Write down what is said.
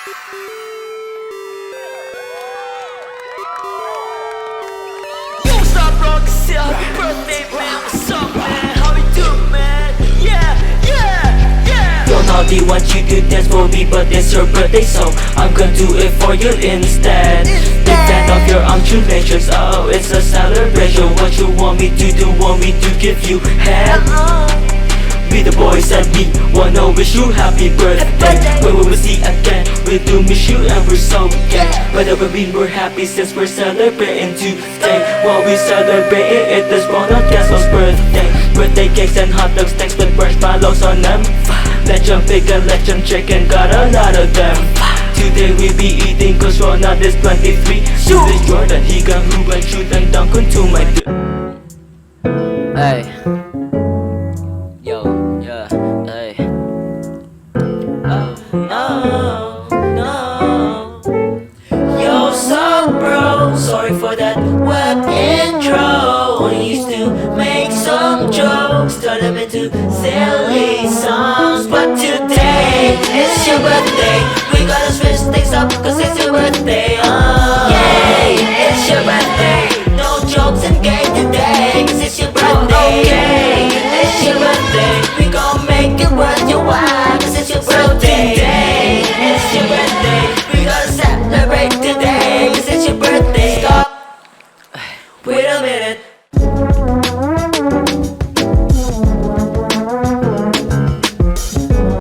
Yo, what's up, Ronald Casil? Happy birthday, man. What's up, man? How you doing, man? Yeah. Yo, Naldy, want you to dance for me, but it's your birthday, so I'm gonna do it for you instead. Big fan of your armdulations, oh, it's a celebration. What you want me to do? Want me to give you head? We the boys and me wanna wish you happy birthday. When we will see again, we do miss you and we're so gay. Whether we're happy since we're celebrating today. While we celebrating, it is Ronald Casil's birthday. Birthday cakes and hot dogs, thanks with marshmallows on them. Lechon bacon, Lechon chicken, got a lot of them. Today we be eating cause Ronald is 23. So this Jordan, he can hoop and shoot and dunk onto my Hey. Yo, yeah, hey. No. Yo, sup, bro? Sorry for that web intro. Only used to make some jokes, turn them into silly songs. But today, it's your birthday. We gotta switch things up cause it's your birthday. Yay, it's your birthday.